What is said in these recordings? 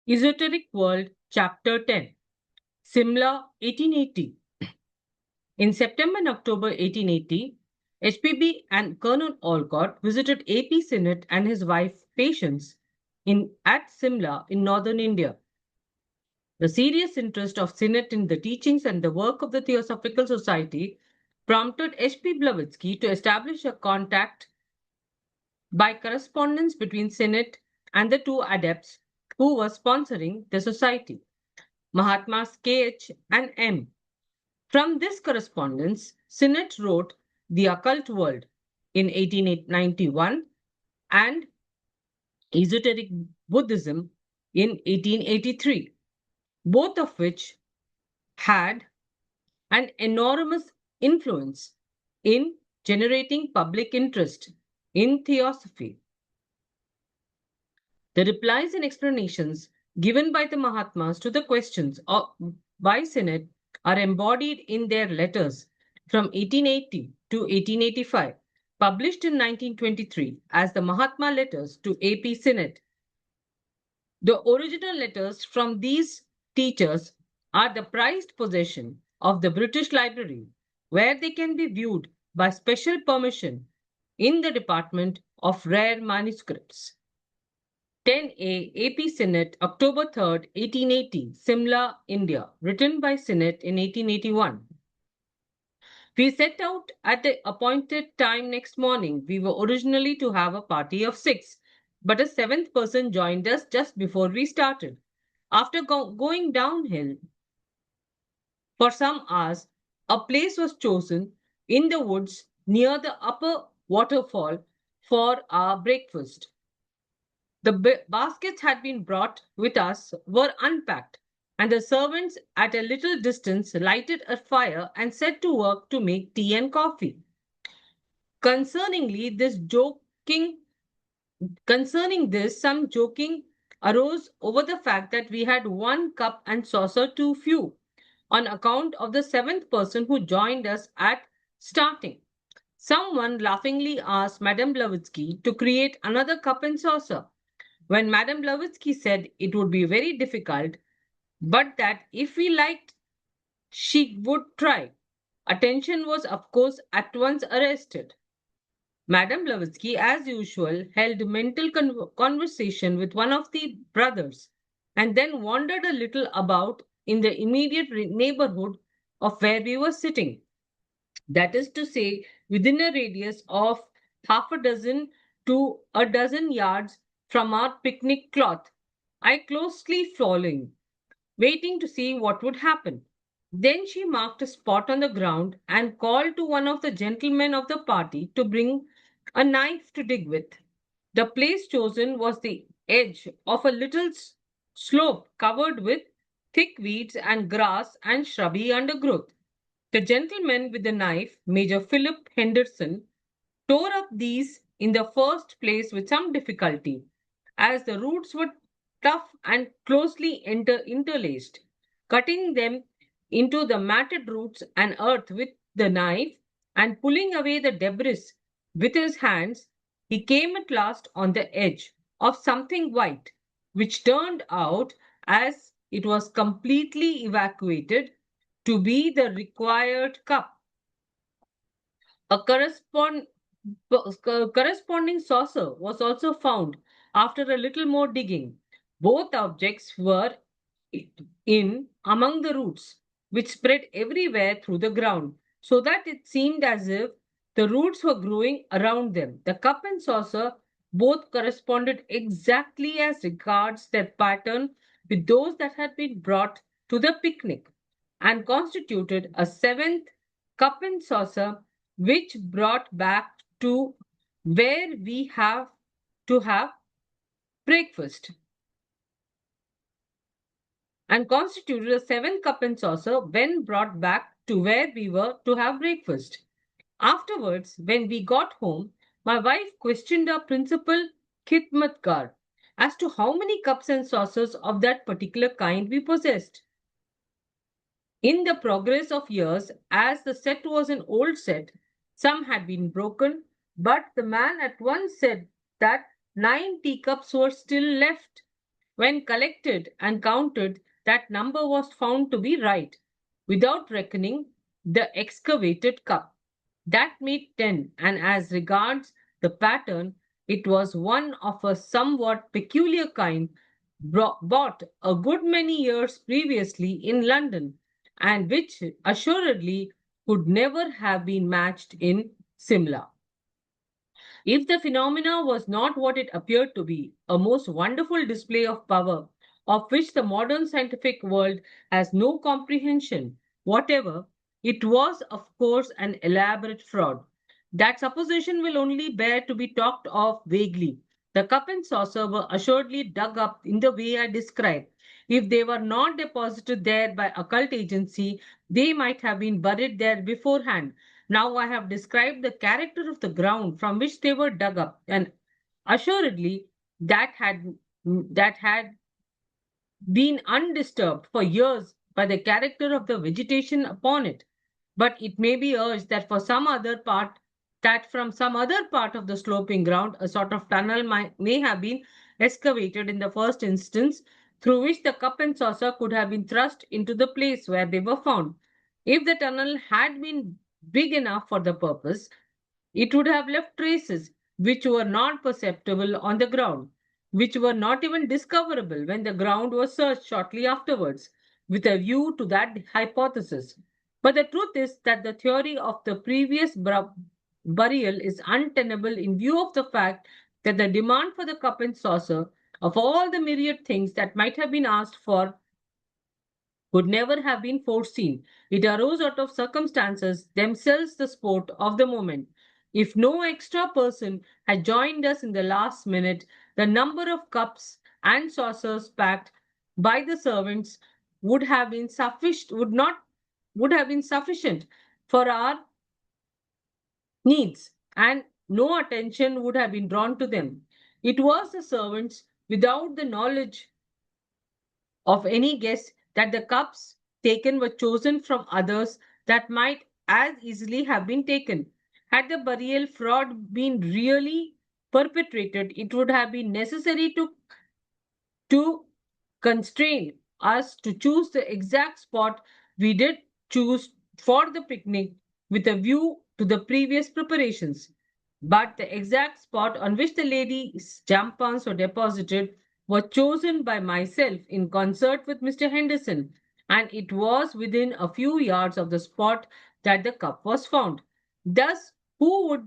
Esoteric World, Chapter 10, Simla, 1880. In September and October 1880, HPB and Colonel Olcott visited AP Sinnet and his wife Patience at Simla in northern India. The serious interest of Sinnet in the teachings and the work of the Theosophical Society prompted H.P. Blavatsky to establish a contact by correspondence between Sinnet and the two adepts who were sponsoring the society, Mahatmas K.H. and M. From this correspondence, Sinnet wrote The Occult World in 1891 and Esoteric Buddhism in 1883, both of which had an enormous influence in generating public interest in theosophy. The replies and explanations given by the Mahatmas to the questions by Sinnet are embodied in their letters from 1880 to 1885, published in 1923 as the Mahatma Letters to AP Sinnet. The original letters from these teachers are the prized possession of the British Library, where they can be viewed by special permission in the Department of Rare Manuscripts. 10A AP Sinnet, October 3rd, 1880, Simla, India, written by Sinnet in 1881. We set out at the appointed time next morning. We were originally to have a party of 6, but a seventh person joined us just before we started. After going downhill for some hours, a place was chosen in the woods near the upper waterfall for our breakfast. The baskets had been brought with us were unpacked, and the servants at a little distance lighted a fire and set to work to make tea and coffee. Concerningly, this joking Concerning this, some joking arose over the fact that we had one cup and saucer too few on account of the seventh person who joined us at starting. Someone laughingly asked Madame Blavatsky to create another cup and saucer. When Madame Blavatsky said it would be very difficult, but that if we liked, she would try. Attention was, of course, at once arrested. Madame Blavatsky, as usual, held mental conversation with one of the brothers and then wandered a little about in the immediate neighborhood of where we were sitting. That is to say, within a radius of half a dozen to a dozen yards from our picnic cloth. I closely following, waiting to see what would happen. Then she marked a spot on the ground and called to one of the gentlemen of the party to bring a knife to dig with. The place chosen was the edge of a little slope covered with thick weeds and grass and shrubby undergrowth. The gentleman with the knife, Major Philip Henderson, tore up these in the first place with some difficulty, as the roots were tough and closely interlaced. Cutting them into the matted roots and earth with the knife and pulling away the debris with his hands, he came at last on the edge of something white, which turned out, as it was completely evacuated, to be the required cup. A corresponding saucer was also found after a little more digging. Both objects were in among the roots, which spread everywhere through the ground, so that it seemed as if the roots were growing around them. The cup and saucer both corresponded exactly as regards their pattern with those that had been brought to the picnic, and constituted a seventh cup and saucer which brought back to where we have to have breakfast and constituted a seventh cup and saucer when brought back to where we were to have breakfast. Afterwards, when we got home, my wife questioned our principal khidmatkar as to how many cups and saucers of that particular kind we possessed. In the progress of years, as the set was an old set, some had been broken, but the man at once said that 9 teacups were still left. When collected and counted, that number was found to be right, without reckoning the excavated cup. That made 10, and as regards the pattern, it was one of a somewhat peculiar kind, bought a good many years previously in London, and which assuredly could never have been matched in Simla. If the phenomena was not what it appeared to be, a most wonderful display of power, of which the modern scientific world has no comprehension whatever, it was, of course, an elaborate fraud. That supposition will only bear to be talked of vaguely. The cup and saucer were assuredly dug up in the way I described. If they were not deposited there by occult agency, they might have been buried there beforehand. Now I have described the character of the ground from which they were dug up, and assuredly that had been undisturbed for years by the character of the vegetation upon it. But it may be urged that from some other part of the sloping ground, a sort of tunnel may have been excavated in the first instance, through which the cup and saucer could have been thrust into the place where they were found. If the tunnel had been big enough for the purpose, it would have left traces which were not perceptible on the ground, which were not even discoverable when the ground was searched shortly afterwards, with a view to that hypothesis. But the truth is that the theory of the previous burial is untenable in view of the fact that the demand for the cup and saucer, of all the myriad things that might have been asked for, could never have been foreseen. It arose out of circumstances themselves the sport of the moment. If no extra person had joined us in the last minute, the number of cups and saucers packed by the servants would have been sufficient for our needs, and no attention would have been drawn to them. It was the servants, without the knowledge of any guess, that the cups taken were chosen from others that might as easily have been taken. Had the burial fraud been really perpetrated, it would have been necessary to constrain us to choose the exact spot we did choose for the picnic with a view to the previous preparations. But the exact spot on which the lady's jampons were deposited was chosen by myself in concert with Mr. Henderson, and it was within a few yards of the spot that the cup was found. Thus, who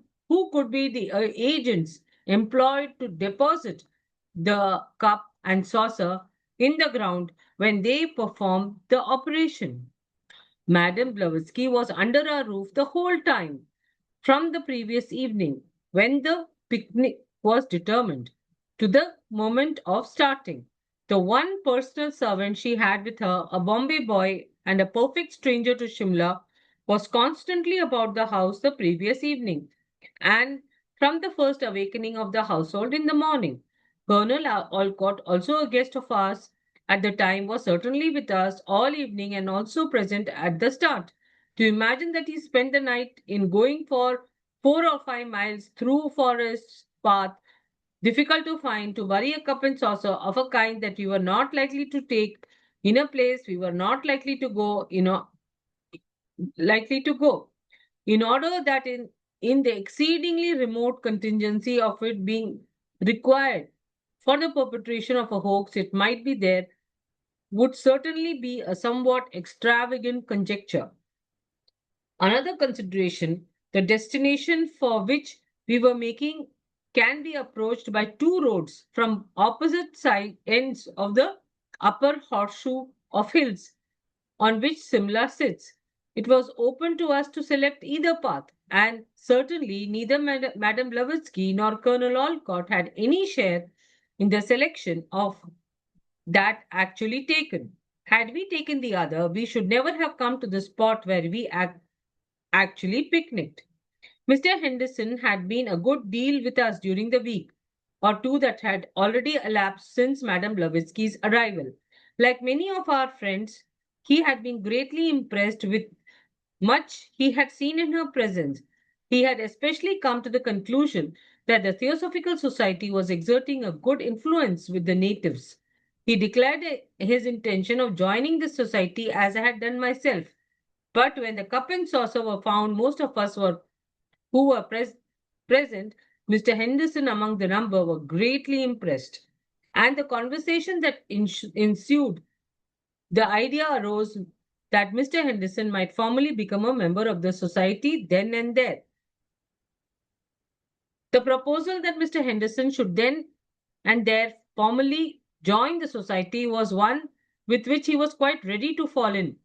could be the agents employed to deposit the cup and saucer in the ground when they performed the operation? Madame Blavatsky was under our roof the whole time from the previous evening, when the picnic was determined, to the moment of starting. The one personal servant she had with her, a Bombay boy and a perfect stranger to Shimla, was constantly about the house the previous evening, and from the first awakening of the household in the morning. Colonel Olcott, also a guest of ours at the time, was certainly with us all evening and also present at the start. To imagine that he spent the night in going for 4 or 5 miles through forest path, difficult to find, to bury a cup and saucer of a kind that we were not likely to take in a place we were not likely to go, in order that in the exceedingly remote contingency of it being required for the perpetration of a hoax, it might be there, would certainly be a somewhat extravagant conjecture. Another consideration, the destination for which we were making can be approached by two roads from opposite side ends of the upper horseshoe of hills on which Simla sits. It was open to us to select either path, and certainly neither Madame Blavatsky nor Colonel Olcott had any share in the selection of that actually taken. Had we taken the other, we should never have come to the spot where we actually picnicked. Mr. Henderson had been a good deal with us during the week or two that had already elapsed since Madame Blavatsky's arrival. Like many of our friends, he had been greatly impressed with much he had seen in her presence. He had especially come to the conclusion that the Theosophical Society was exerting a good influence with the natives. He declared his intention of joining the society as I had done myself. But when the cup and saucer were found, most of us who were present, Mr. Henderson among the number, were greatly impressed. And the conversation that ensued, the idea arose that Mr. Henderson might formally become a member of the society then and there. The proposal that Mr. Henderson should then and there formally join the society was one with which he was quite ready to fall in.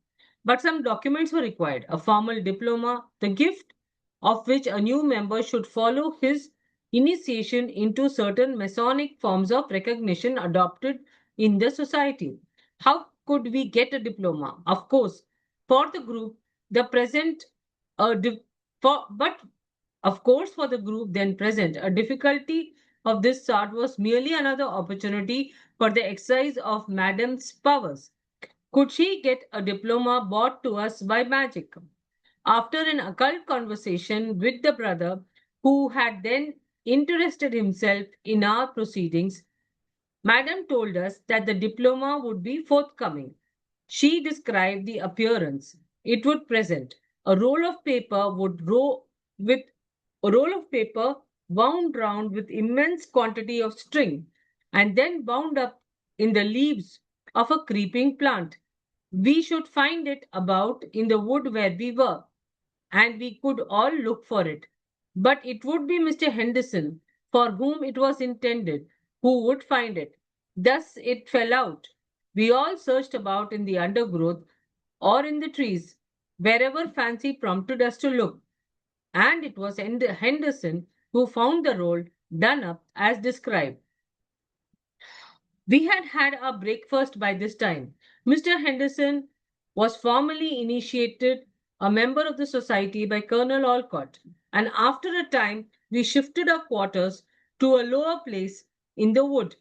But some documents were required, a formal diploma, the gift of which a new member should follow his initiation into certain Masonic forms of recognition adopted in the society. How could we get a diploma? Of course, for the group, the present, but of course, for the group then present, a difficulty of this sort was merely another opportunity for the exercise of Madam's powers. Could she get a diploma brought to us by magic? After an occult conversation with the brother who had then interested himself in our proceedings, Madam told us that the diploma would be forthcoming. She described the appearance. It would present a roll of paper would row with a roll of paper wound round with immense quantity of string and then bound up in the leaves of a creeping plant. We should find it about in the wood where we were, and we could all look for it. But it would be Mr. Henderson, for whom it was intended, who would find it. Thus it fell out. We all searched about in the undergrowth or in the trees, wherever fancy prompted us to look, and it was Henderson who found the roll done up as described. We had had our breakfast by this time. Mr. Henderson was formally initiated a member of the society by Colonel Olcott, and after a time we shifted our quarters to a lower place in the wood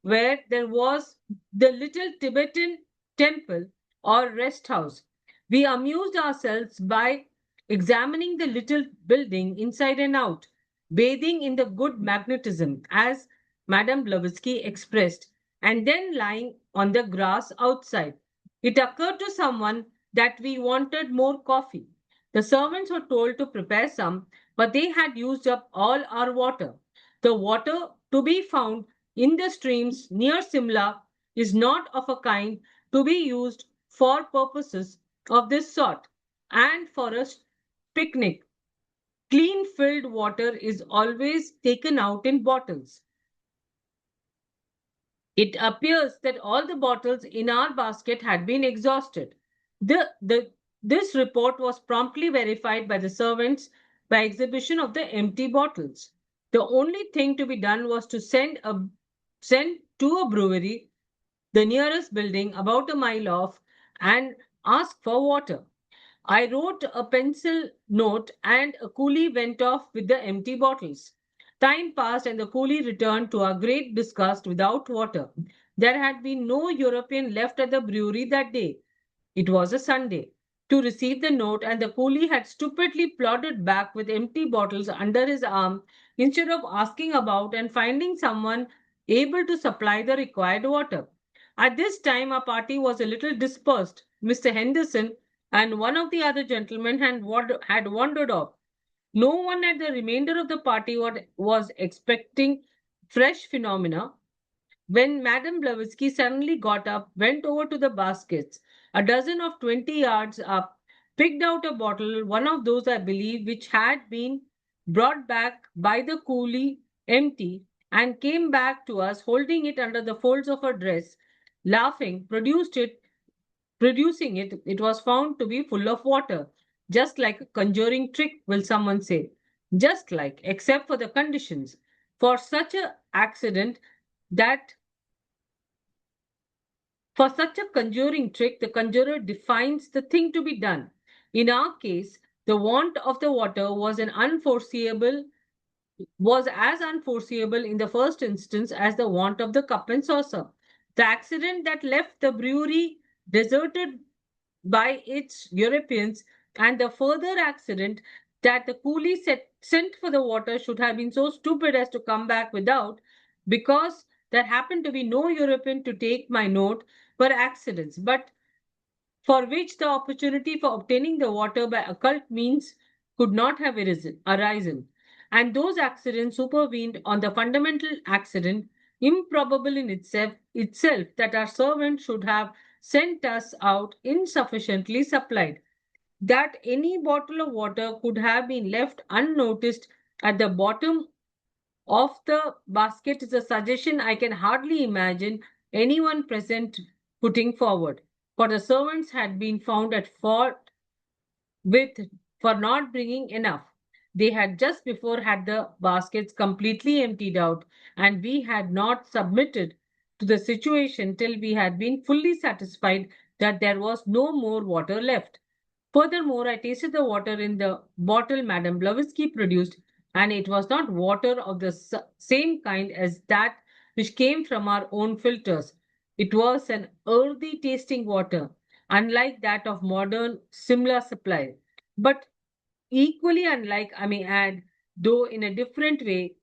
where there was the little Tibetan temple or rest house. We amused ourselves by examining the little building inside and out, bathing in the good magnetism, as Madame Blavatsky expressed, and then lying on the grass outside. It occurred to someone that we wanted more coffee. The servants were told to prepare some, but they had used up all our water. The water to be found in the streams near Simla is not of a kind to be used for purposes of this sort, and for a picnic, clean filled water is always taken out in bottles. It appears that all the bottles in our basket had been exhausted. This report was promptly verified by the servants by exhibition of the empty bottles. The only thing to be done was to send to a brewery, the nearest building about a mile off, and ask for water. I wrote a pencil note and a coolie went off with the empty bottles. Time passed and the coolie returned to our great disgust without water. There had been no European left at the brewery that day. It was a Sunday. To receive the note, and the coolie had stupidly plodded back with empty bottles under his arm instead of asking about and finding someone able to supply the required water. At this time, our party was a little dispersed. Mr. Henderson and one of the other gentlemen had wandered off. No one at the remainder of the party was expecting fresh phenomena when Madame Blavatsky suddenly got up, went over to the baskets, a dozen of 20 yards up, picked out a bottle, one of those, I believe, which had been brought back by the coolie empty, and came back to us holding it under the folds of her dress, laughing, producing it, it was found to be full of water, just like a conjuring trick, will someone say. Just like, except for the conditions. For such a accident, that for such a conjuring trick, the conjurer defines the thing to be done. In our case, the want of the water was as unforeseeable in the first instance as the want of the cup and saucer. The accident that left the brewery deserted by its Europeans, and the further accident that the coolie sent for the water should have been so stupid as to come back without, because there happened to be no European to take my note per accidents, but for which the opportunity for obtaining the water by occult means could not have arisen. And those accidents supervened on the fundamental accident, improbable in itself that our servant should have sent us out insufficiently supplied, that any bottle of water could have been left unnoticed at the bottom of the basket is a suggestion I can hardly imagine anyone present putting forward. For the servants had been found at fault with for not bringing enough. They had just before had the baskets completely emptied out, and we had not submitted to the situation till we had been fully satisfied that there was no more water left. Furthermore, I tasted the water in the bottle Madame Blavatsky produced, and it was not water of the same kind as that which came from our own filters. It was an earthy tasting water, unlike that of modern Simla supply, but equally unlike, I may add, though in a different way,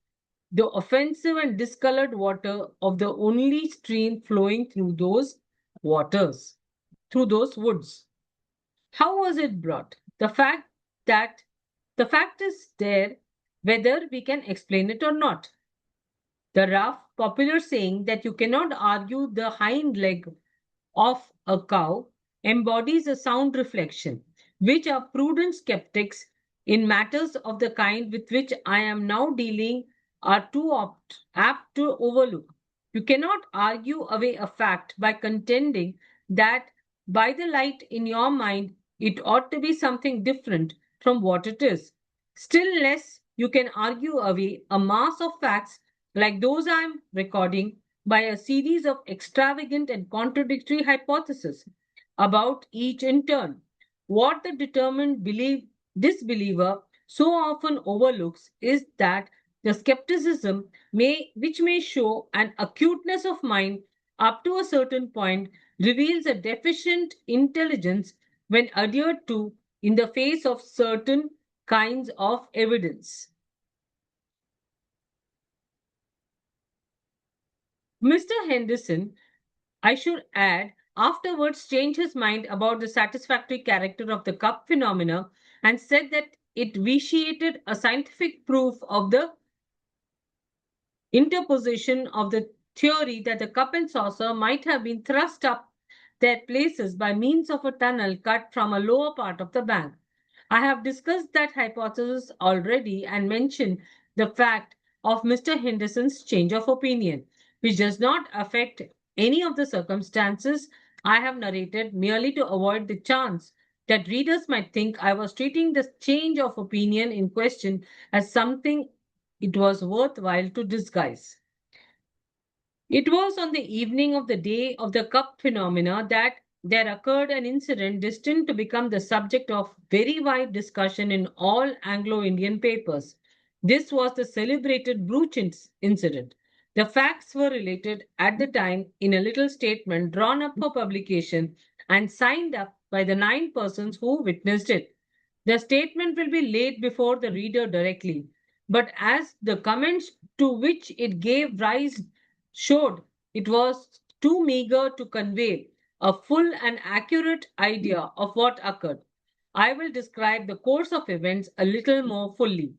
the offensive and discolored water of the only stream flowing through those waters, through those woods. How was it brought? That the fact is there, whether we can explain it or not. The rough, popular saying that you cannot argue the hind leg of a cow embodies a sound reflection, which our prudent skeptics in matters of the kind with which I am now dealing are too apt to overlook. You cannot argue away a fact by contending that by the light in your mind it ought to be something different from what it is. Still less you can argue away a mass of facts like those I am recording by a series of extravagant and contradictory hypotheses about each in turn. What the determined disbeliever so often overlooks is that the skepticism which may show an acuteness of mind up to a certain point reveals a deficient intelligence when adhered to in the face of certain kinds of evidence. Mr. Henderson, I should add, afterwards changed his mind about the satisfactory character of the cup phenomena and said that it vitiated a scientific proof of the interposition of the theory that the cup and saucer might have been thrust up their places by means of a tunnel cut from a lower part of the bank. I have discussed that hypothesis already and mentioned the fact of Mr. Henderson's change of opinion, which does not affect any of the circumstances I have narrated merely to avoid the chance that readers might think I was treating the change of opinion in question as something it was worthwhile to disguise. It was on the evening of the day of the cup phenomena that there occurred an incident destined to become the subject of very wide discussion in all Anglo Indian papers. This was the celebrated brooch incident. The facts were related at the time in a little statement drawn up for publication and signed up by the 9 persons who witnessed it. The statement will be laid before the reader directly, but as the comments to which it gave rise showed, it was too meager to convey a full and accurate idea of what occurred. I will describe the course of events a little more fully.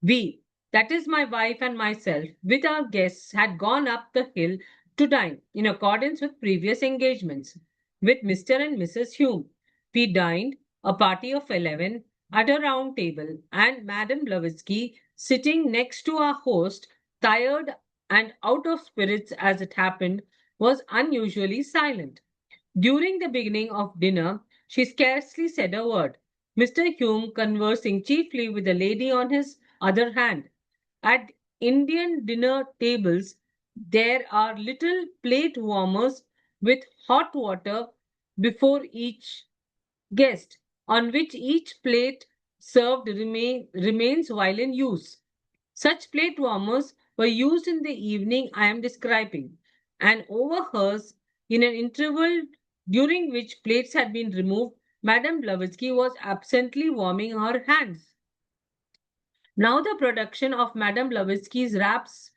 We, that is my wife and myself, with our guests, had gone up the hill to dine in accordance with previous engagements with Mr. and Mrs. Hume. We dined, a party of 11, at a round table, and Madame Blavatsky, sitting next to our host, tired and out of spirits as it happened, was unusually silent. During the beginning of dinner, she scarcely said a word, Mr. Hume conversing chiefly with the lady on his other hand. At Indian dinner tables, there are little plate warmers with hot water before each guest, on which each plate served remains while in use. Such plate warmers were used in the evening I am describing, and over hers, in an interval during which plates had been removed, Madame Blavatsky was absently warming her hands. Now the production of Madame Blavatsky's wraps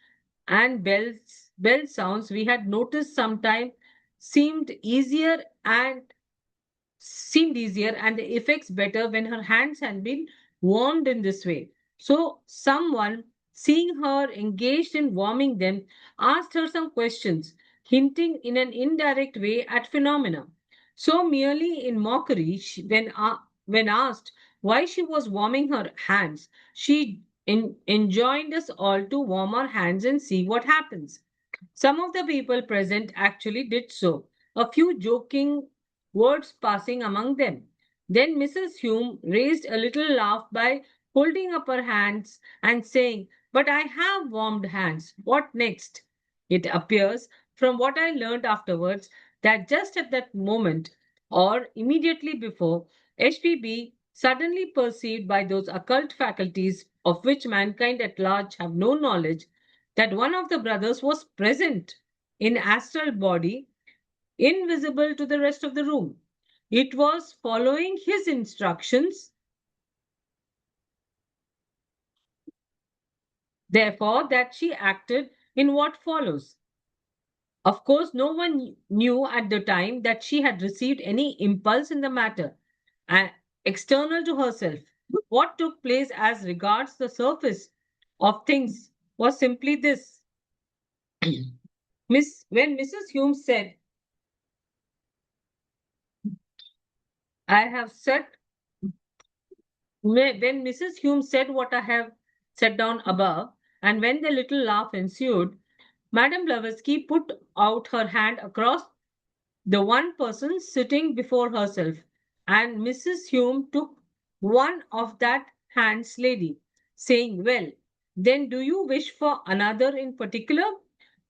and bells bell sounds we had noticed sometime seemed easier and seemed easier, and the effects better when her hands had been warmed in this way. So, someone, seeing her engaged in warming them, asked her some questions, hinting in an indirect way at phenomena. So, merely in mockery, when asked why she was warming her hands, she enjoined us all to warm our hands and see what happens. Some of the people present actually did so, a few joking words passing among them. Then Mrs. Hume raised a little laugh by holding up her hands and saying, "But I have warmed hands. What next?" It appears, from what I learned afterwards, that just at that moment, or immediately before, HPB suddenly perceived by those occult faculties of which mankind at large have no knowledge that one of the brothers was present in astral body, invisible to the rest of the room. It was following his instructions, therefore, that she acted in what follows. Of course, no one knew at the time that she had received any impulse in the matter, uh, external to herself. What took place as regards the surface of things was simply this. When Mrs. Hume said, I have said When Mrs. Hume said what I have set down above, and when the little laugh ensued, Madame Blavatsky put out her hand across the one person sitting before herself, and Mrs. Hume took one of that hand's lady, saying, "Well, then do you wish for another in particular?"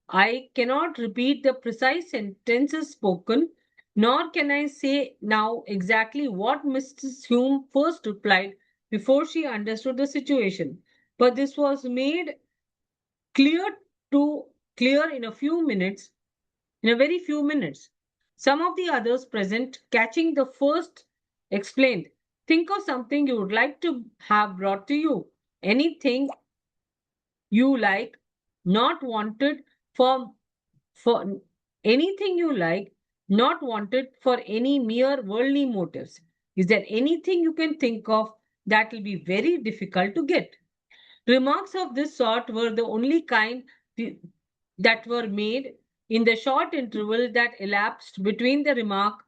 I cannot repeat the precise sentences spoken, nor can I say now exactly what Mrs. Hume first replied before she understood the situation. But this was made clear to clear in a very few minutes. Some of the others present, catching the first, explained, "Think of something you would like to have brought to you. Anything you like, not wanted for anything you like, not wanted for any mere worldly motives. Is there anything you can think of that will be very difficult to get?" Remarks of this sort were the only kind that were made in the short interval that elapsed between the remark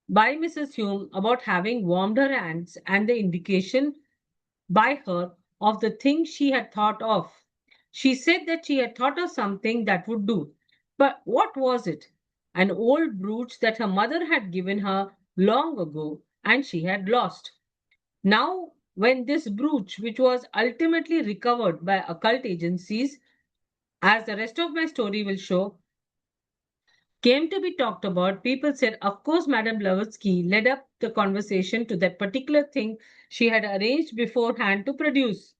by Mrs. Hume about having warmed her hands and the indication by her of the thing she had thought of. She said that she had thought of something that would do. But what was it? An old brooch that her mother had given her long ago and she had lost. Now, when this brooch, which was ultimately recovered by occult agencies, as the rest of my story will show, came to be talked about, people said, of course, Madame Blavatsky led up the conversation to that particular thing she had arranged beforehand to produce.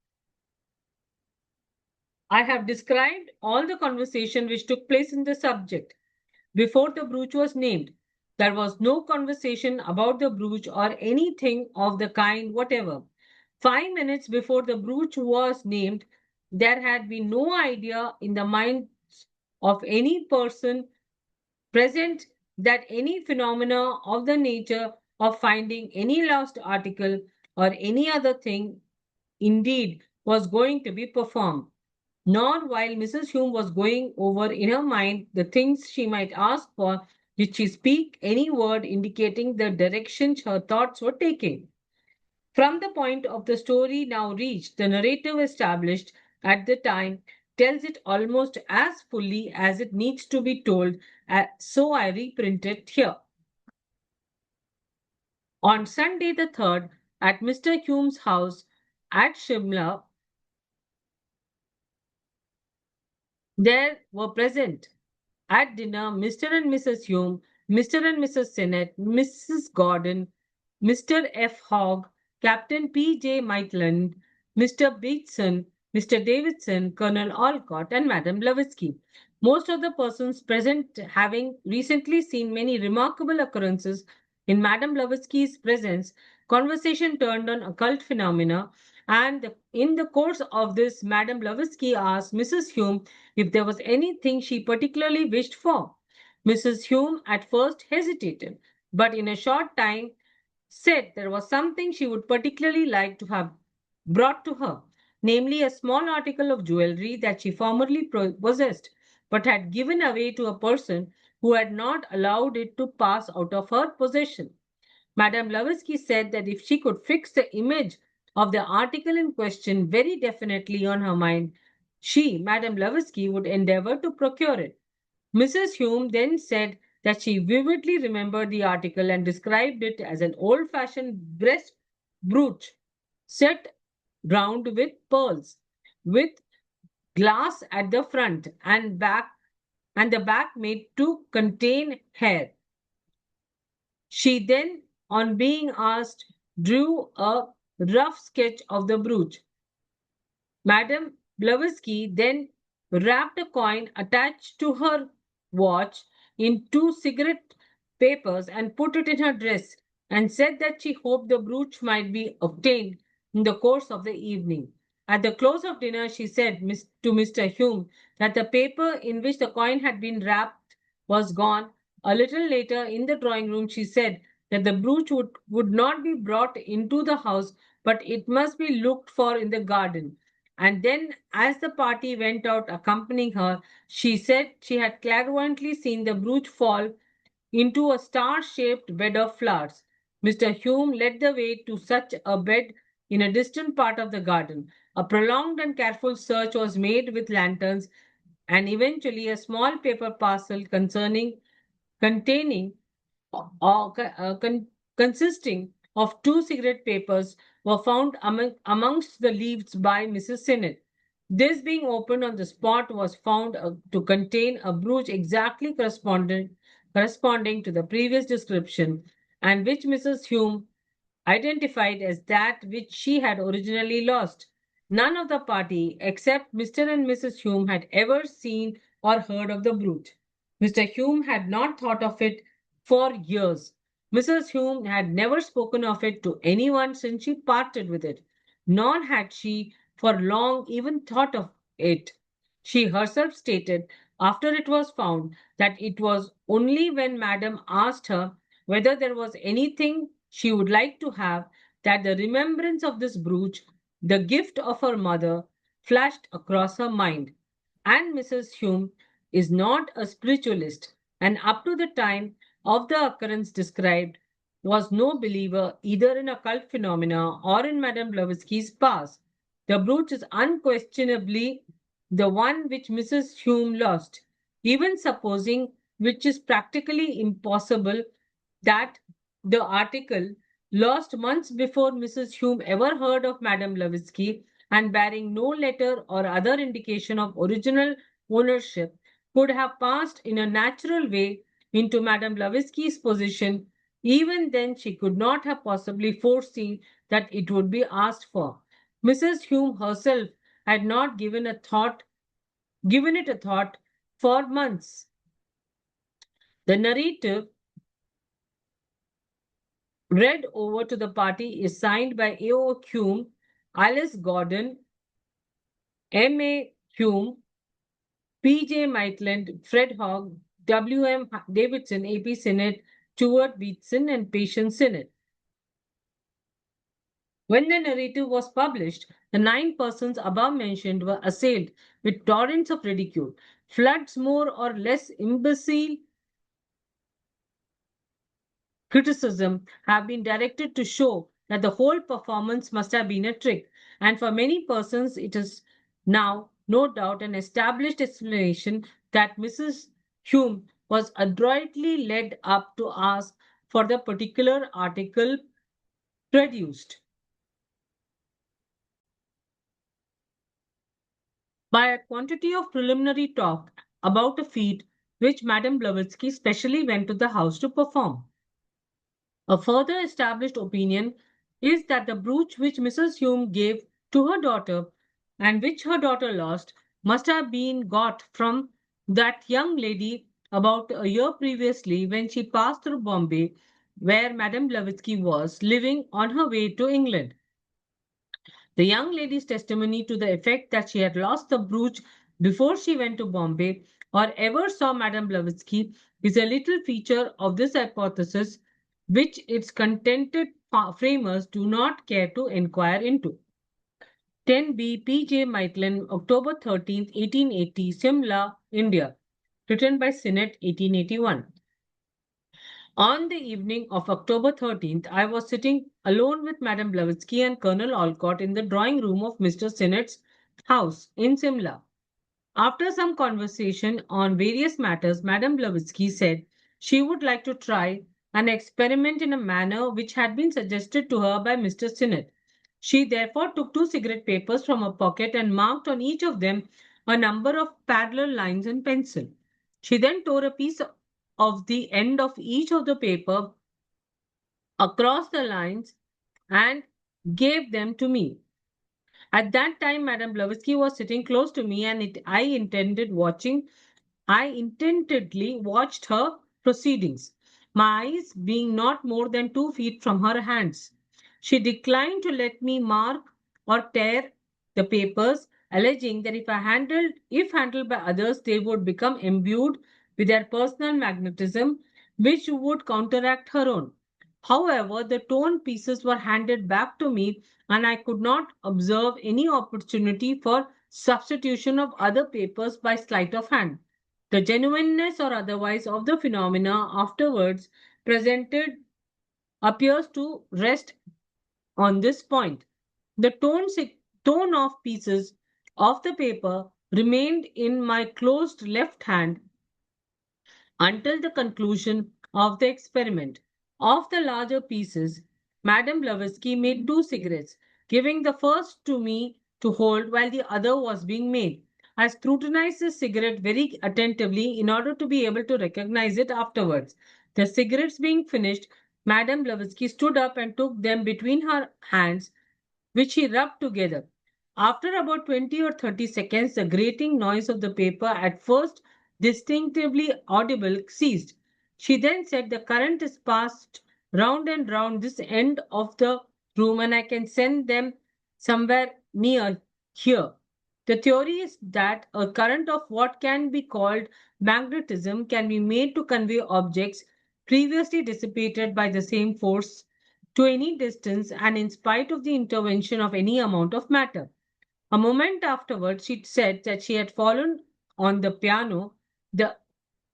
I have described all the conversation which took place in the subject. Before the brooch was named, there was no conversation about the brooch or anything of the kind whatever. 5 minutes before the brooch was named, there had been no idea in the minds of any person present that any phenomena of the nature of finding any lost article or any other thing indeed was going to be performed, nor while Mrs. Hume was going over in her mind the things she might ask for, did she speak any word indicating the direction her thoughts were taking. From the point of the story now reached, the narrative established at the time tells it almost as fully as it needs to be told, so I reprint it here. On Sunday the 3rd, at Mr. Hume's house at Shimla, there were present at dinner Mr. and Mrs. Hume, Mr. and Mrs. Sinnet, Mrs. Gordon, Mr. F. Hogg, Captain P. J. Maitland, Mr. Bateson, Mr. Davidson, Colonel Olcott, and Madame Blavatsky. Most of the persons present having recently seen many remarkable occurrences in Madame Blavatsky's presence, conversation turned on occult phenomena, And in the course of this, Madame Blavatsky asked Mrs. Hume if there was anything she particularly wished for. Mrs. Hume at first hesitated, but in a short time said there was something she would particularly like to have brought to her, namely a small article of jewelry that she formerly possessed, but had given away to a person who had not allowed it to pass out of her possession. Madame Blavatsky said that if she could fix the image of the article in question very definitely on her mind, she, Madame Blavatsky, would endeavor to procure it. Mrs. Hume then said that she vividly remembered the article and described it as an old fashioned breast brooch set round with pearls, with glass at the front and back, and the back made to contain hair. She then, on being asked, drew a rough sketch of the brooch. Madame Blavatsky then wrapped a coin attached to her watch in two cigarette papers and put it in her dress, and said that she hoped the brooch might be obtained in the course of the evening. At the close of dinner, she said to Mr. Hume that the paper in which the coin had been wrapped was gone. A little later, in the drawing room, she said that the brooch would not be brought into the house, but it must be looked for in the garden. And then, as the party went out accompanying her, she said she had clairvoyantly seen the brooch fall into a star shaped bed of flowers. Mr. Hume led the way to such a bed in a distant part of the garden. A prolonged and careful search was made with lanterns, and eventually a small paper parcel containing or consisting of two cigarette papers were found amongst the leaves by Mrs. Sinnet. This being opened on the spot was found to contain a brooch exactly corresponding to the previous description, and which Mrs. Hume identified as that which she had originally lost. None of the party, except Mr. and Mrs. Hume, had ever seen or heard of the brute. Mr. Hume had not thought of it for years. Mrs. Hume had never spoken of it to anyone since she parted with it, nor had she for long even thought of it. She herself stated, after it was found, that it was only when Madame asked her whether there was anything she would like to have that the remembrance of this brooch, the gift of her mother, flashed across her mind. And Mrs. Hume is not a spiritualist, and up to the time of the occurrence described, was no believer either in occult phenomena or in Madame Blavatsky's past. The brooch is unquestionably the one which Mrs. Hume lost, even supposing, which is practically impossible, that the article, lost months before Mrs. Hume ever heard of Madame Blavatsky and bearing no letter or other indication of original ownership, could have passed in a natural way into Madame Blavatsky's possession. Even then, she could not have possibly foreseen that it would be asked for. Mrs. Hume herself had not given it a thought for months. The narrative read over to the party is signed by A.O. Hume, Alice Gordon, M.A. Hume, P.J. Maitland, Fred Hogg, W.M. Davidson, A.P. Sinnet, Stuart Beatson, and Patience Sinnet. When the narrative was published, the 9 persons above mentioned were assailed with torrents of ridicule, floods more or less imbecile criticism have been directed to show that the whole performance must have been a trick, and for many persons it is now, no doubt, an established explanation that Mrs. Hume was adroitly led up to ask for the particular article produced. By a quantity of preliminary talk about a feat which Madame Blavatsky specially went to the house to perform. A further established opinion is that the brooch which Mrs. Hume gave to her daughter and which her daughter lost must have been got from that young lady about a year previously when she passed through Bombay, where Madame Blavatsky was living on her way to England. The young lady's testimony to the effect that she had lost the brooch before she went to Bombay or ever saw Madame Blavatsky is a little feature of this hypothesis which its contented framers do not care to inquire into. 10b P.J. Maitland, October 13th, 1880, Simla, India. Written by Sinnet, 1881. On the evening of October 13th, I was sitting alone with Madame Blavatsky and Colonel Olcott in the drawing room of Mr. Sinnet's house in Simla. After some conversation on various matters, Madame Blavatsky said she would like to try an experiment in a manner which had been suggested to her by Mr. Sinnet. She therefore took two cigarette papers from her pocket and marked on each of them a number of parallel lines in pencil. She then tore a piece of the end of each of the paper across the lines and gave them to me. At that time, Madame Blavatsky was sitting close to me, and I intently watched her proceedings, my eyes being not more than 2 feet from her hands. She declined to let me mark or tear the papers, alleging that if handled by others, they would become imbued with their personal magnetism, which would counteract her own. However, the torn pieces were handed back to me, and I could not observe any opportunity for substitution of other papers by sleight of hand. The genuineness or otherwise of the phenomena afterwards presented appears to rest on this point. The tone of pieces of the paper remained in my closed left hand until the conclusion of the experiment. Of the larger pieces, Madame Blavatsky made two cigarettes, giving the first to me to hold while the other was being made. I scrutinized the cigarette very attentively in order to be able to recognize it afterwards. The cigarettes being finished, Madame Blavatsky stood up and took them between her hands, which he rubbed together. After about 20 or 30 seconds, the grating noise of the paper, at first distinctively audible, ceased. She then said, "The current is passed round and round this end of the room, and I can send them somewhere near here. The theory is that a current of what can be called magnetism can be made to convey objects previously dissipated by the same force to any distance and in spite of the intervention of any amount of matter." A moment afterwards, she said that she had fallen on the piano. The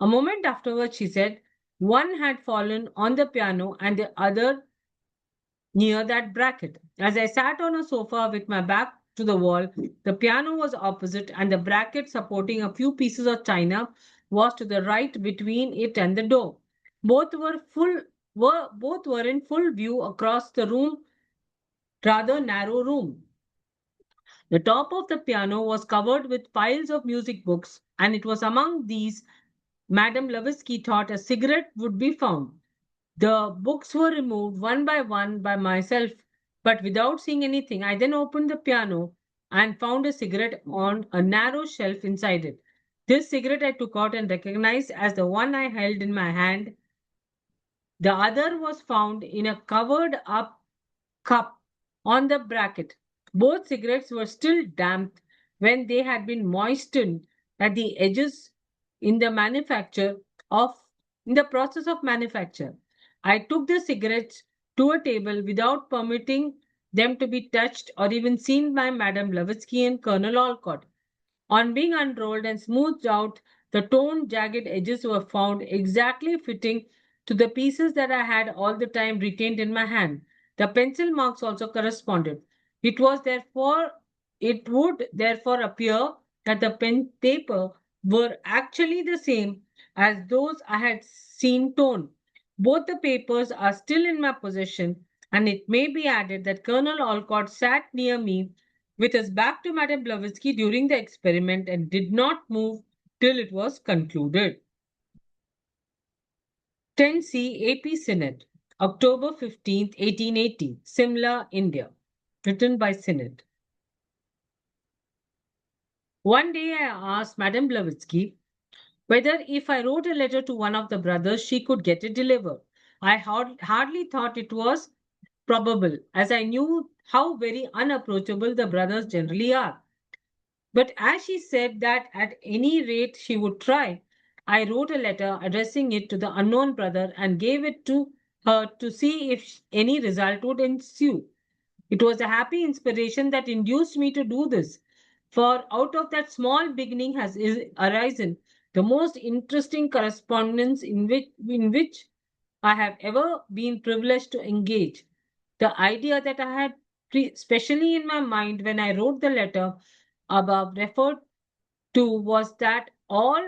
a moment afterwards, she said one had fallen on the piano and the other near that bracket. As I sat on a sofa with my back to the wall, the piano was opposite, and the bracket supporting a few pieces of china was to the right between it and the door. Both were in full view across the rather narrow room. The top of the piano was covered with piles of music books, and it was among these Madame Blavatsky thought a cigarette would be found. The books were removed one by one by myself, but without seeing anything. I then opened the piano and found a cigarette on a narrow shelf inside it. This cigarette I took out and recognized as the one I held in my hand. The other was found in a covered up cup on the bracket. Both cigarettes were still damp when they had been moistened at the edges in the of in the process of manufacture. I took the cigarettes to a table without permitting them to be touched or even seen by Madame Blavatsky and Colonel Olcott. On being unrolled and smoothed out, the torn, jagged edges were found exactly fitting to the pieces that I had all the time retained in my hand. The pencil marks also corresponded. It was therefore it would therefore appear that the pen paper were actually the same as those I had seen torn. Both the papers are still in my possession, and it may be added that Colonel Olcott sat near me with his back to Madame Blavatsky during the experiment and did not move till it was concluded. 10C AP Sinnet, October 15th, 1880, Simla, India. Written by Sinnet. One day I asked Madame Blavatsky whether if I wrote a letter to one of the brothers, she could get it delivered. I hardly thought it was probable, as I knew how very unapproachable the brothers generally are. But as she said that at any rate she would try, I wrote a letter addressing it to the unknown brother and gave it to her to see if any result would ensue. It was a happy inspiration that induced me to do this, for out of that small beginning has arisen the most interesting correspondence in which I have ever been privileged to engage. The idea that I had specially in my mind when I wrote the letter above referred to was that all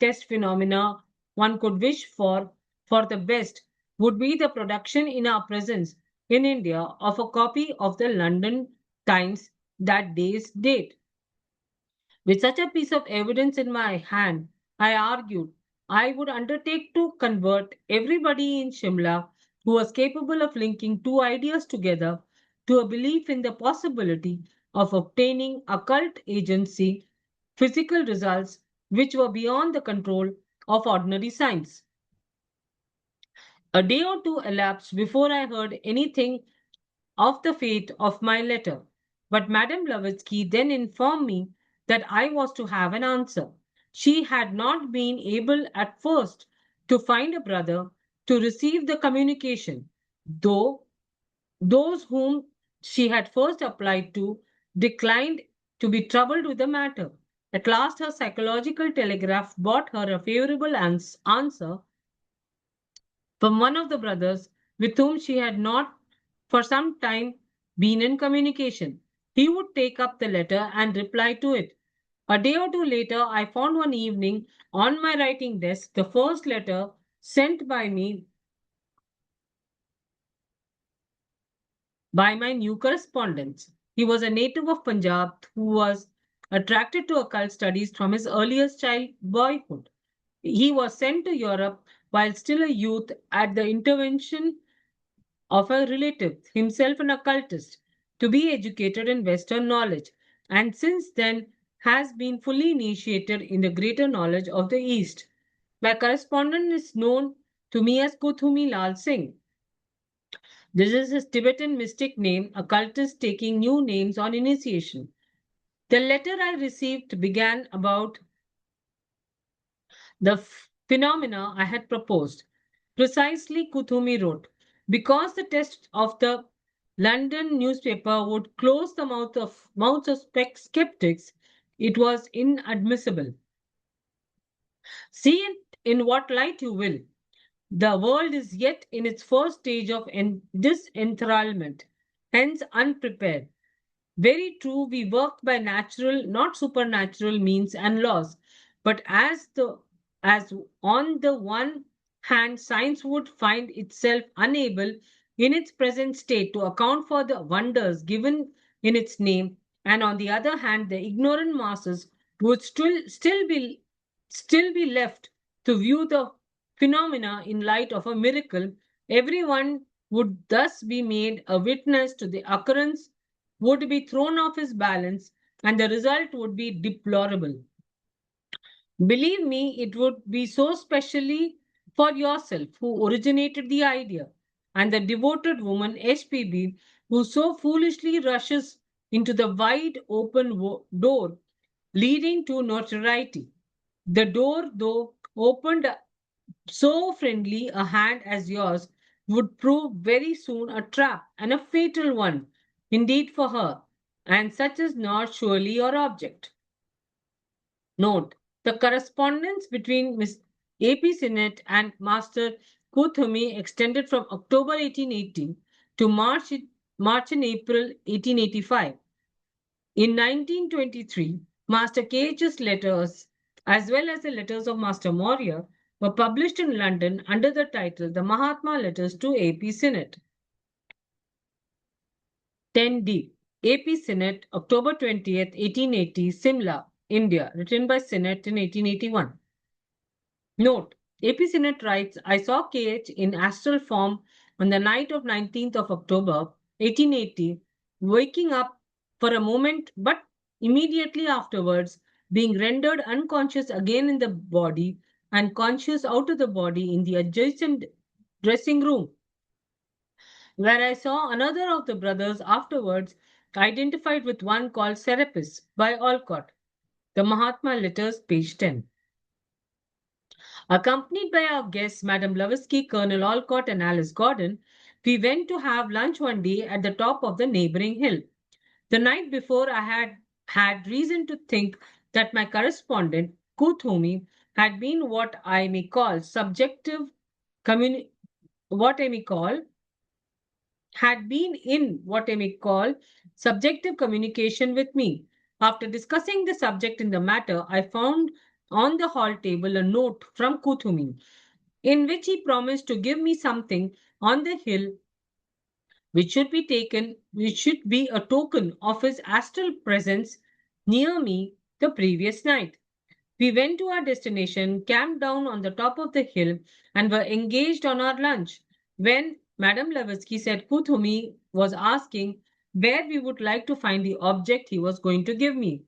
test phenomena one could wish for the best would be the production in our presence in India of a copy of the London Times that day's date. With such a piece of evidence in my hand, I argued I would undertake to convert everybody in Shimla who was capable of linking two ideas together to a belief in the possibility of obtaining occult agency physical results which were beyond the control of ordinary science. A day or two elapsed before I heard anything of the fate of my letter, but Madame Blavatsky then informed me that I was to have an answer. She had not been able at first to find a brother to receive the communication, though those whom she had first applied to declined to be troubled with the matter. At last, her psychological telegraph brought her a favorable answer from one of the brothers with whom she had not for some time been in communication. He would take up the letter and reply to it. A day or two later, I found one evening on my writing desk the first letter sent by me by my new correspondent. He was a native of Punjab who was attracted to occult studies from his earliest child boyhood. He was sent to Europe while still a youth at the intervention of a relative, himself an occultist, to be educated in Western knowledge, and since then has been fully initiated in the greater knowledge of the East. My correspondent is known to me as Kuthumi Lal Singh. This is his Tibetan mystic name, occultist taking new names on initiation. The letter I received began about the phenomena I had proposed. Precisely, Kuthumi wrote, because the test of the London newspaper would close the mouths of skeptics, it was inadmissible. See it in what light you will. The world is yet in its first stage of disenthralment, hence unprepared. Very true, we work by natural, not supernatural means and laws. But as on the one hand, science would find itself unable in its present state to account for the wonders given in its name, and on the other hand, the ignorant masses would still be left to view the phenomena in light of a miracle. Everyone would thus be made a witness to the occurrence, would be thrown off his balance, and the result would be deplorable. Believe me, it would be so specially for yourself who originated the idea, and the devoted woman HPB who so foolishly rushes into the wide open door leading to notoriety. The door, though opened so friendly a hand as yours, would prove very soon a trap and a fatal one, indeed for her, and such is not surely your object. Note, the correspondence between Miss A.P. Sinnet and Master Kuthumi extended from October 1880 to March and April 1885. In 1923, Master K.H.'s letters, as well as the letters of Master Maurya, were published in London under the title The Mahatma Letters to A.P. Sinnet. 10d. A.P. Sinnet, October 20th, 1880, Simla, India, written by Sinnet in 1881. Note, A.P. Sinnet writes, I saw K.H. in astral form on the night of 19th of October, 1880, waking up for a moment, but immediately afterwards being rendered unconscious again in the body and conscious out of the body in the adjacent dressing room. where I saw another of the brothers afterwards identified with one called Serapis by Olcott. The Mahatma Letters, page 10. Accompanied by our guests, Madame Blavatsky, Colonel Olcott, and Alice Gordon, we went to have lunch one day at the top of the neighboring hill. The night before, I had reason to think that my correspondent, Kuthumi, had been communi- what I may call had been in what I may call subjective communication with me. After discussing the subject in the matter, I found on the hall table a note from Kuthumi in which he promised to give me something on the hill which should be a token of his astral presence near me the previous night. We went to our destination, camped down on the top of the hill, and were engaged on our lunch when Madame Blavatsky said Kuthumi was asking where we would like to find the object he was going to give me.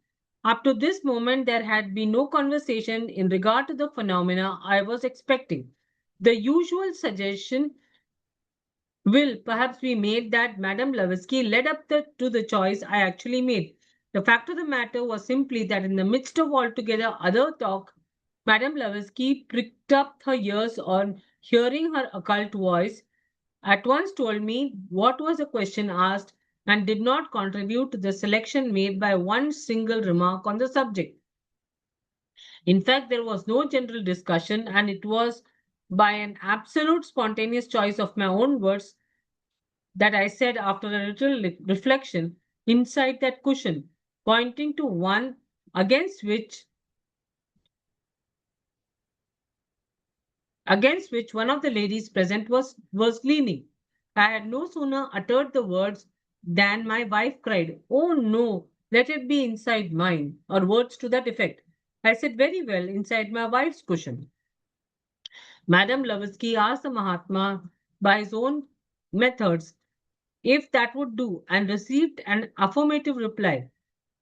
Up to this moment, there had been no conversation in regard to the phenomena I was expecting. The usual suggestion will perhaps be made that Madame Blavatsky led up to the choice I actually made. The fact of the matter was simply that in the midst of altogether other talk, Madame Blavatsky pricked up her ears on hearing her occult voice, at once told me what was the question asked, and did not contribute to the selection made by one single remark on the subject. In fact, there was no general discussion, and it was by an absolute spontaneous choice of my own words that I said after a little reflection inside that cushion, pointing to one against which one of the ladies present was leaning. I had no sooner uttered the words than my wife cried, "Oh no, let it be inside mine," or words to that effect. I said, "Very well, inside my wife's cushion." Madame Blavatsky asked the Mahatma by his own methods if that would do, and received an affirmative reply.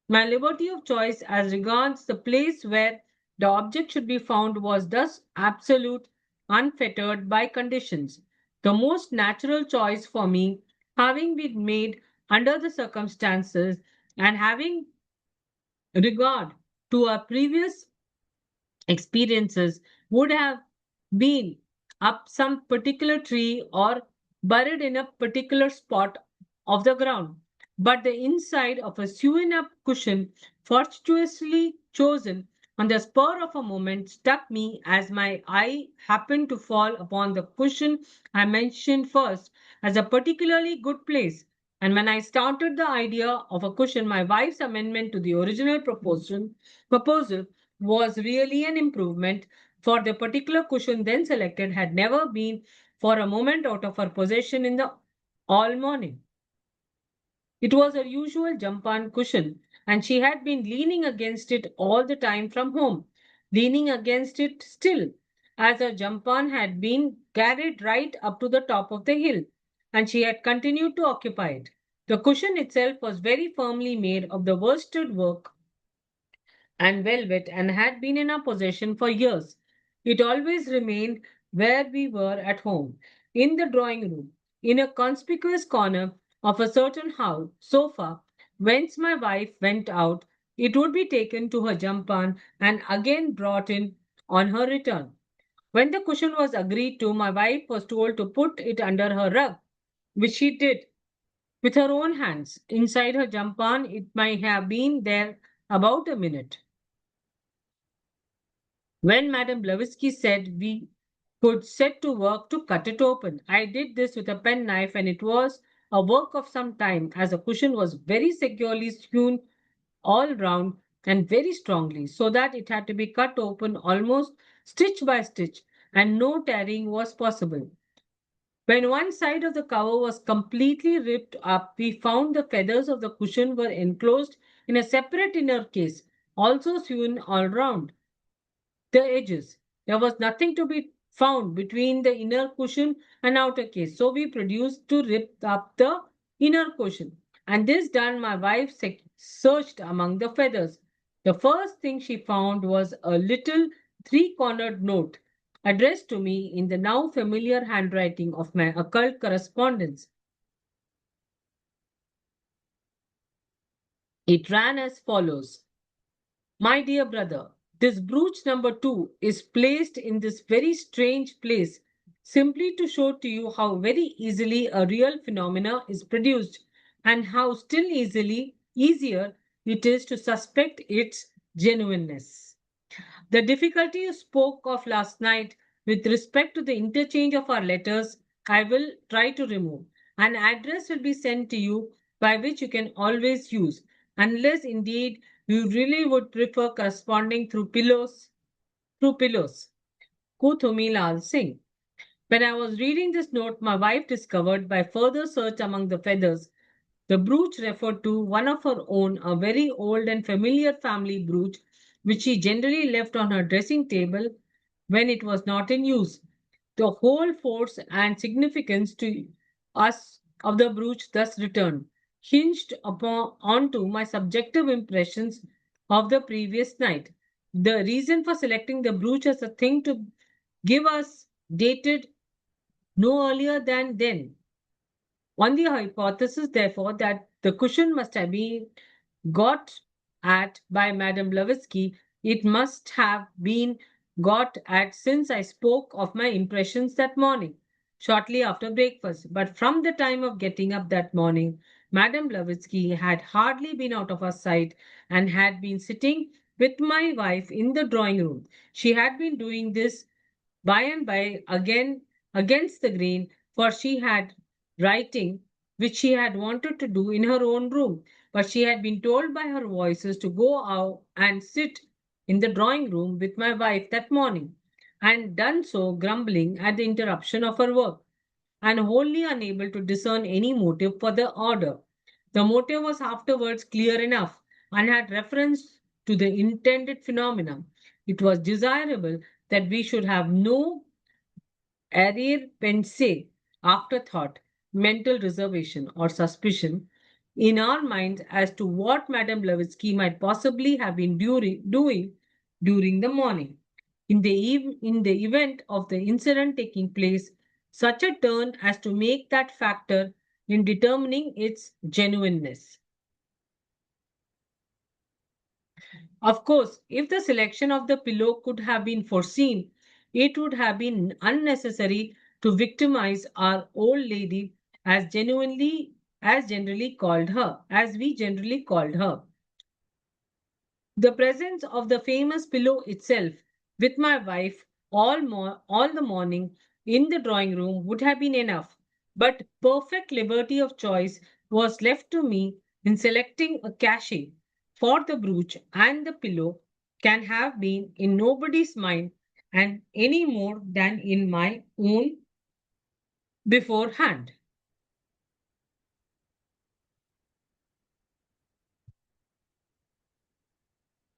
My liberty of choice as regards the place where the object should be found was thus absolute, unfettered by conditions. The most natural choice for me, having been made under the circumstances and having regard to our previous experiences, would have been up some particular tree or buried in a particular spot of the ground. But the inside of a sewn up cushion, fortuitously chosen on the spur of a moment, struck me as my eye happened to fall upon the cushion I mentioned first as a particularly good place. And when I started the idea of a cushion, my wife's amendment to the original proposal was really an improvement, for the particular cushion then selected had never been for a moment out of her possession in the all morning. It was her usual jump-on cushion, and she had been leaning against it all the time from home, leaning against it still, as her jump-on had been carried right up to the top of the hill, and she had continued to occupy it. The cushion itself was very firmly made of the worsted work and velvet and had been in our possession for years. It always remained where we were at home, in the drawing room, in a conspicuous corner of a certain house sofa, whence my wife went out. It would be taken to her jumpan and again brought in on her return. When the cushion was agreed to, my wife was told to put it under her rug, which she did with her own hands. Inside her jumpan, it might have been there about a minute. When Madame Blavatsky said we could set to work to cut it open, I did this with a penknife, and it was a work of some time, as the cushion was very securely sewn all round and very strongly, so that it had to be cut open almost stitch by stitch, and no tearing was possible. When one side of the cover was completely ripped up, we found the feathers of the cushion were enclosed in a separate inner case, also sewn all round the edges. There was nothing to be found between the inner cushion and outer case. So we produced to rip up the inner cushion. And this done, my wife searched among the feathers. The first thing she found was a little three-cornered note addressed to me in the now familiar handwriting of my occult correspondence. It ran as follows. My dear brother, this brooch number 2 is placed in this very strange place simply to show to you how very easily a real phenomena is produced and how still easier it is to suspect its genuineness. The difficulty you spoke of last night with respect to the interchange of our letters, I will try to remove. An address will be sent to you by which you can always use, unless indeed you really would prefer corresponding through pillows. Kuthumilal Singh. When I was reading this note, my wife discovered by further search among the feathers the brooch referred to one of her own, a very old and familiar family brooch, which she generally left on her dressing table when it was not in use. The whole force and significance to us of the brooch thus returned, hinged upon onto my subjective impressions of the previous night. The reason for selecting the brooch as a thing to give us dated no earlier than then. On the hypothesis, therefore, that the cushion must have been got at by Madame Blavatsky, it must have been got at since I spoke of my impressions that morning, shortly after breakfast. But from the time of getting up that morning, Madame Blavatsky had hardly been out of our sight and had been sitting with my wife in the drawing room. She had been doing this by and by again against the grain, for she had writing which she had wanted to do in her own room, but she had been told by her voices to go out and sit in the drawing room with my wife that morning, and done so grumbling at the interruption of her work, and wholly unable to discern any motive for the order. The motive was afterwards clear enough and had reference to the intended phenomena. It was desirable that we should have no arrière-pensée, afterthought, mental reservation, or suspicion in our minds as to what Madame Blavatsky might possibly have been doing during the morning. In the event of the incident taking place, such a turn as to make that factor in determining its genuineness. Of course, if the selection of the pillow could have been foreseen, it would have been unnecessary to victimize our old lady as we generally called her. The presence of the famous pillow itself with my wife all the morning in the drawing room would have been enough, but perfect liberty of choice was left to me in selecting a cachet for the brooch, and the pillow can have been in nobody's mind and any more than in my own beforehand.